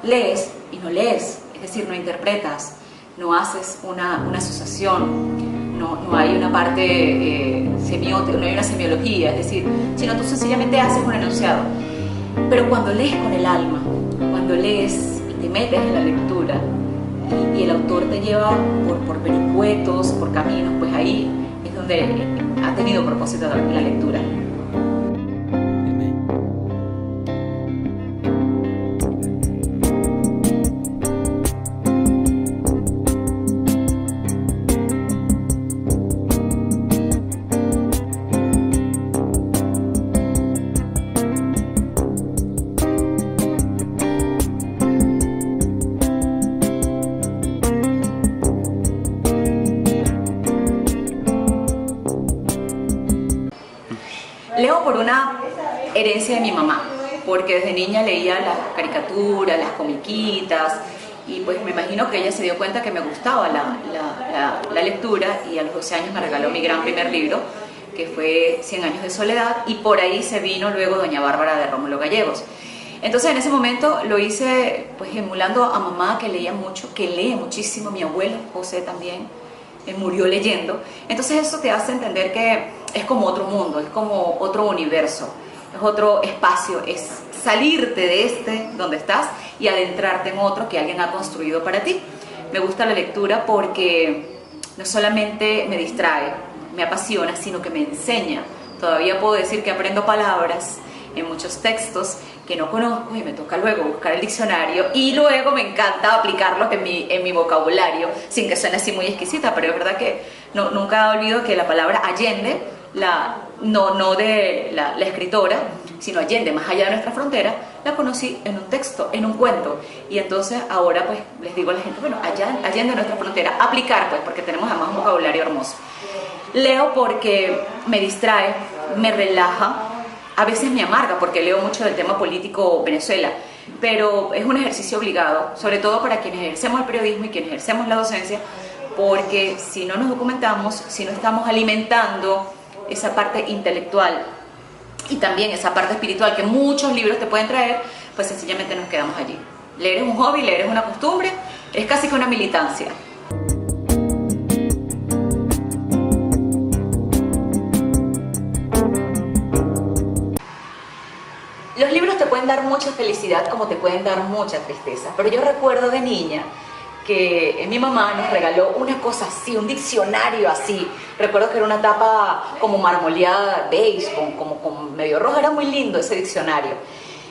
lees y no lees, es decir, no interpretas, no haces una asociación, no hay una parte semiótica, no hay una semiología, es decir, sino tú sencillamente haces un enunciado. Pero cuando lees con el alma, cuando lees y te metes en la lectura y el autor te lleva por vericuetos, por caminos, pues ahí es donde ha tenido propósito la lectura. Leo por una herencia de mi mamá, porque desde niña leía las caricaturas, las comiquitas, y pues me imagino que ella se dio cuenta que me gustaba la lectura, y a los 12 años me regaló mi gran primer libro, que fue 100 años de soledad, y por ahí se vino luego Doña Bárbara de Rómulo Gallegos. Entonces en ese momento lo hice pues emulando a mamá, que leía mucho, que lee muchísimo, mi abuelo José también murió leyendo. Entonces eso te hace entender que es como otro mundo, es como otro universo, es otro espacio, es salirte de este donde estás y adentrarte en otro que alguien ha construido para ti. Me gusta la lectura porque no solamente me distrae, me apasiona, sino que me enseña. Todavía puedo decir que aprendo palabras en muchos textos que no conozco y me toca luego buscar el diccionario y luego me encanta aplicarlos en mi vocabulario, sin que suene así muy exquisita, pero es verdad que nunca olvido que la palabra Allende, no de la escritora, sino Allende, más allá de nuestra frontera, la conocí en un texto, en un cuento, y entonces ahora pues les digo a la gente, bueno, Allende nuestra frontera, aplicar pues, porque tenemos además un vocabulario hermoso. Leo porque me distrae, me relaja, a veces me amarga porque leo mucho del tema político Venezuela, pero es un ejercicio obligado, sobre todo para quienes ejercemos el periodismo y quienes ejercemos la docencia, porque si no nos documentamos, si no estamos alimentando esa parte intelectual y también esa parte espiritual que muchos libros te pueden traer, pues sencillamente nos quedamos allí. Leer es un hobby, leer es una costumbre, es casi que una militancia. Los libros te pueden dar mucha felicidad como te pueden dar mucha tristeza, pero yo recuerdo de niña que mi mamá nos regaló una cosa así, un diccionario así. Recuerdo que era una tapa como marmoleada, beige, como medio roja, era muy lindo ese diccionario.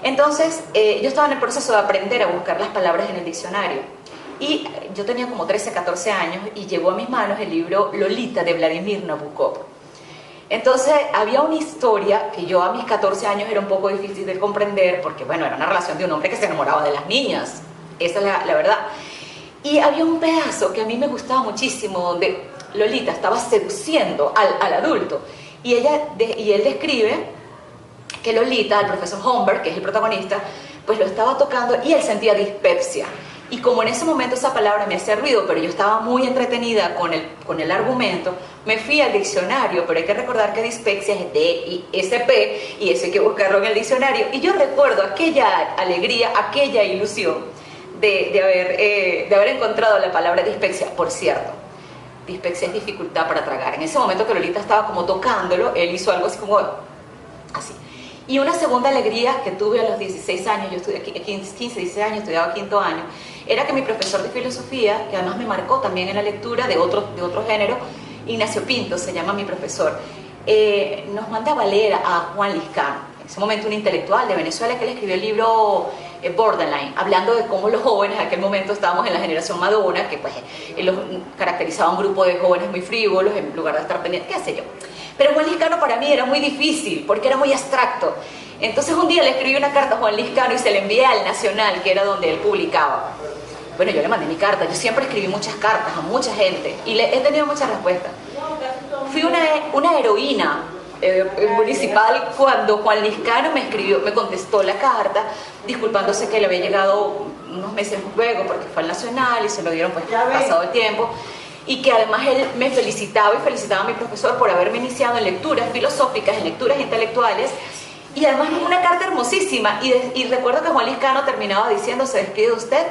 Entonces yo estaba en el proceso de aprender a buscar las palabras en el diccionario y yo tenía como 13, 14 años y llegó a mis manos el libro Lolita de Vladimir Nabokov. Entonces había una historia que yo a mis 14 años era un poco difícil de comprender porque bueno, era una relación de un hombre que se enamoraba de las niñas, esa es la verdad. Y había un pedazo que a mí me gustaba muchísimo donde Lolita estaba seduciendo al adulto y él describe que Lolita, el profesor Homberg, que es el protagonista, pues lo estaba tocando y él sentía dispepsia. Y como en ese momento esa palabra me hacía ruido, pero yo estaba muy entretenida con el argumento, me fui al diccionario, pero hay que recordar que dispepsia es D-I-S-P y eso hay que buscarlo en el diccionario. Y yo recuerdo aquella alegría, aquella ilusión de haber encontrado la palabra dispepsia. Por cierto, dispepsia es dificultad para tragar. En ese momento que Lolita estaba como tocándolo, él hizo algo así como así. Y una segunda alegría que tuve a los 16 años, yo estudié 15, 16 años, estudiaba quinto año, era que mi profesor de filosofía, que además me marcó también en la lectura de otro género, Ignacio Pinto se llama mi profesor, nos mandaba a leer a Juan Liscano, en ese momento un intelectual de Venezuela que le escribió el libro Borderline, hablando de cómo los jóvenes, en aquel momento estábamos en la generación Madonna, que pues los caracterizaba un grupo de jóvenes muy frívolos en lugar de estar pendientes, qué sé yo. Pero Juan Liscano para mí era muy difícil porque era muy abstracto. Entonces un día le escribí una carta a Juan Liscano y se la envié al Nacional, que era donde él publicaba. Bueno, yo le mandé mi carta, yo siempre escribí muchas cartas a mucha gente y he tenido muchas respuestas. Fui una heroína municipal cuando Juan Liscano me contestó la carta, disculpándose que le había llegado unos meses luego porque fue al Nacional y se lo dieron pues pasado el tiempo. Y que además él me felicitaba y felicitaba a mi profesor por haberme iniciado en lecturas filosóficas, en lecturas intelectuales, Y además es una carta hermosísima. Y recuerdo que Juan Liscano terminaba diciendo: se despide de usted,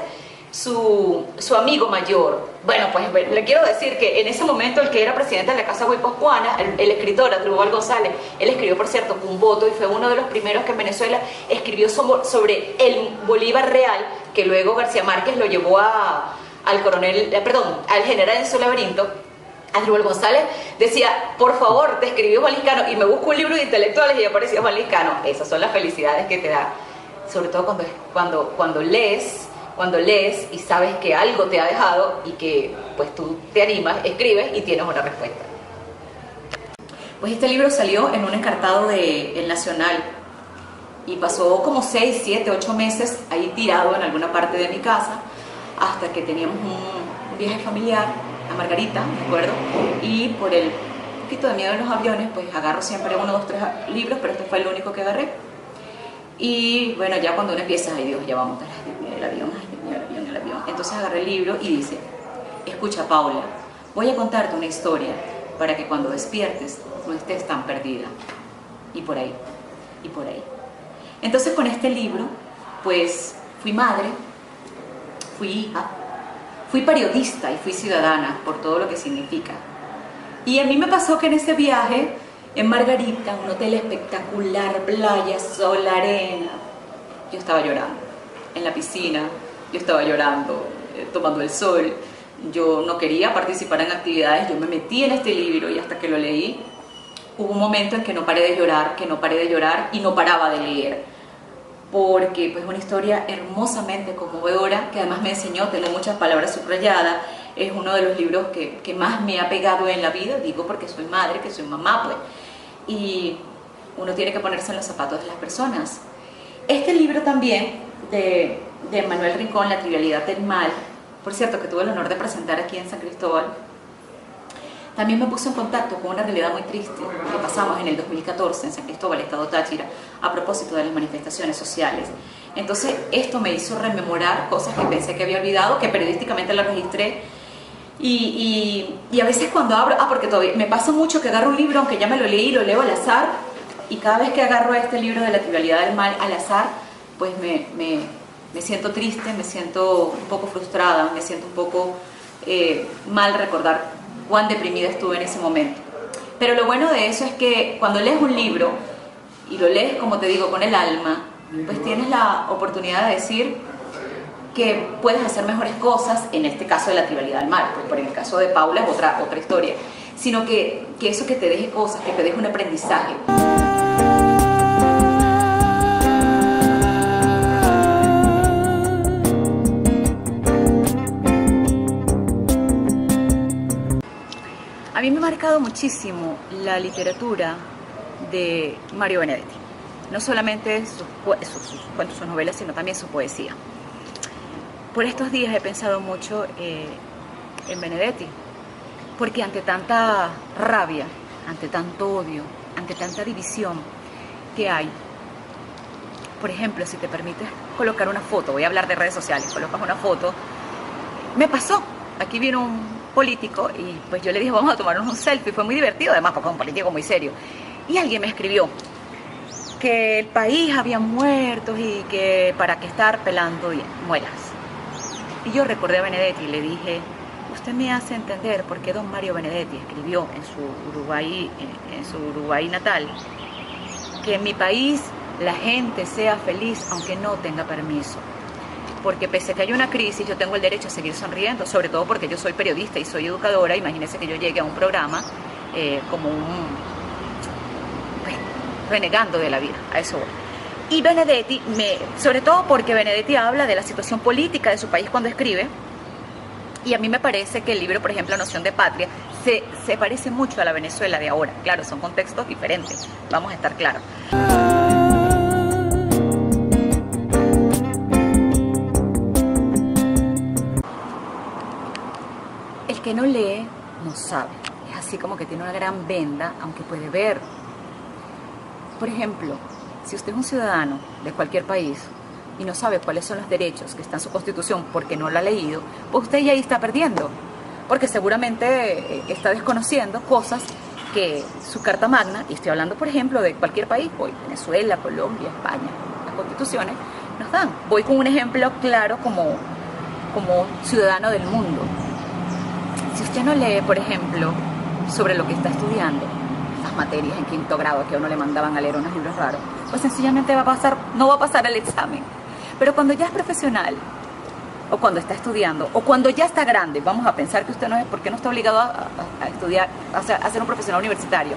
su amigo mayor. Bueno, pues le quiero decir que en ese momento el que era presidente de la Casa Guipuzcoana, el escritor Adrúbal González, él escribió, por cierto, Un voto, y fue uno de los primeros que en Venezuela escribió sobre el Bolívar real, que luego García Márquez lo llevó al general en su laberinto. Adrúbal González decía: por favor, te escribió Juan Liscano, y me busco un libro de intelectuales y aparecía Juan Liscano. Esas son las felicidades que te da, sobre todo cuando lees y sabes que algo te ha dejado y que pues tú te animas, escribes y tienes una respuesta. Pues este libro salió en un encartado de El Nacional y pasó como 6, 7, 8 meses ahí tirado en alguna parte de mi casa, hasta que teníamos un viaje familiar a Margarita, me acuerdo, y por el poquito de miedo en los aviones, pues agarro siempre 1, 2, 3 libros, pero este fue el único que agarré. Y bueno, ya cuando uno empieza: ay Dios, ya vamos a el avión, el avión. Entonces agarré el libro y dice: escucha, Paula, voy a contarte una historia para que cuando despiertes no estés tan perdida. Y por ahí, y por ahí. Entonces con este libro, pues fui madre, fui hija, fui periodista y fui ciudadana, por todo lo que significa. Y a mí me pasó que en ese viaje, en Margarita, un hotel espectacular, playa, sol, arena, yo estaba llorando. En la piscina, yo estaba llorando, tomando el sol. Yo no quería participar en actividades, yo me metí en este libro y hasta que lo leí, hubo un momento en que no paré de llorar, y no paraba de leer. Porque pues una historia hermosamente conmovedora, que además me enseñó, tengo muchas palabras subrayadas, es uno de los libros que más me ha pegado en la vida, digo porque soy madre, que soy mamá, pues. Y uno tiene que ponerse en los zapatos de las personas. Este libro también, de Manuel Rincón, La trivialidad del mal, por cierto, que tuve el honor de presentar aquí en San Cristóbal, también me puso en contacto con una realidad muy triste que pasamos en el 2014 en San Cristóbal, estado Táchira, a propósito de las manifestaciones sociales. Entonces esto me hizo rememorar cosas que pensé que había olvidado, que periodísticamente las registré. Y a veces cuando abro, porque todavía me pasa mucho que agarro un libro, aunque ya me lo leí, lo leo al azar, y cada vez que agarro este libro de La trivialidad del mal al azar, pues me siento triste, me siento un poco frustrada, me siento un poco mal recordar cuán deprimida estuve en ese momento. Pero lo bueno de eso es que cuando lees un libro, y lo lees, como te digo, con el alma, pues tienes la oportunidad de decir que puedes hacer mejores cosas, en este caso de La trivialidad del mal, porque en el caso de Paula es otra historia, sino que eso que te deje cosas, que te deje un aprendizaje. A mí me ha marcado muchísimo la literatura de Mario Benedetti, no solamente sus cuentos, sus novelas, sino también su poesía. Por estos días he pensado mucho en Benedetti, porque ante tanta rabia, ante tanto odio, ante tanta división que hay, por ejemplo, si te permites colocar una foto, voy a hablar de redes sociales, colocas una foto, me pasó, aquí vino un político y pues yo le dije: vamos a tomarnos un selfie, fue muy divertido además porque es un político muy serio, y alguien me escribió que el país había muertos y que para qué estar pelando muelas. Y yo recordé a Benedetti y le dije: usted me hace entender por qué don Mario Benedetti escribió en su Uruguay natal que en mi país la gente sea feliz aunque no tenga permiso. Porque pese a que hay una crisis, yo tengo el derecho a seguir sonriendo, sobre todo porque yo soy periodista y soy educadora. Imagínense que yo llegue a un programa como pues, renegando de la vida, a eso voy. Y Benedetti, sobre todo porque Benedetti habla de la situación política de su país cuando escribe, y a mí me parece que el libro, por ejemplo, Noción de Patria, se parece mucho a la Venezuela de ahora. Claro, son contextos diferentes, vamos a estar claros. El que no lee, no sabe. Es así como que tiene una gran venda, aunque puede ver. Por ejemplo, si usted es un ciudadano de cualquier país y no sabe cuáles son los derechos que están en su Constitución porque no lo ha leído, pues usted ya ahí está perdiendo, porque seguramente está desconociendo cosas que su carta magna, y estoy hablando por ejemplo de cualquier país, hoy Venezuela, Colombia, España, las constituciones nos dan. Voy con un ejemplo claro como ciudadano del mundo. Si usted no lee, por ejemplo, sobre lo que está estudiando, esas materias en quinto grado que a uno le mandaban a leer unos libros raros, pues sencillamente no va a pasar el examen. Pero cuando ya es profesional, o cuando está estudiando, o cuando ya está grande, vamos a pensar que usted no es, porque no está obligado a estudiar, a ser un profesional universitario,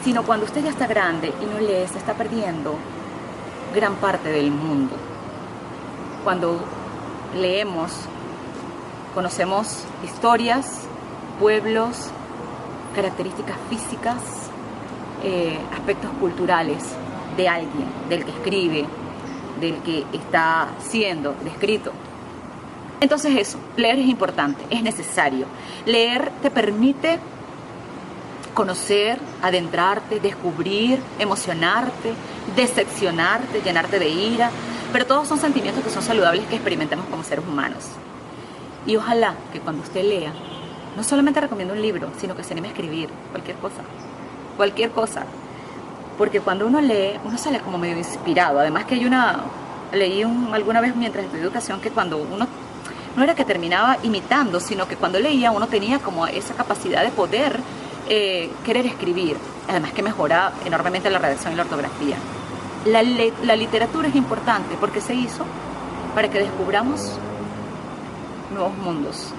sino cuando usted ya está grande y no lee, se está perdiendo gran parte del mundo. Cuando leemos, conocemos historias, pueblos, características físicas, aspectos culturales de alguien, del que escribe, del que está siendo descrito. Entonces eso, leer es importante, es necesario. Leer te permite conocer, adentrarte, descubrir, emocionarte, decepcionarte, llenarte de ira, pero todos son sentimientos que son saludables que experimentamos como seres humanos. Y ojalá que cuando usted lea, no solamente recomiendo un libro, sino que se anime a escribir cualquier cosa, porque cuando uno lee, uno sale como medio inspirado. Además que leí alguna vez mientras estudié educación que cuando uno no era que terminaba imitando, sino que cuando leía uno tenía como esa capacidad de poder querer escribir, además que mejora enormemente la redacción y la ortografía. La literatura es importante porque se hizo para que descubramos nuevos mundos.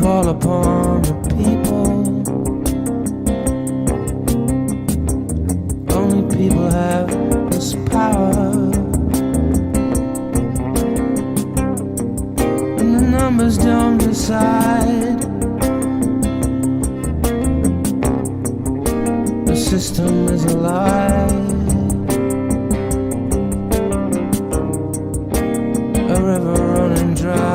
Call upon the people. Only people have this power. And the numbers don't decide. The system is a lie. A river running dry.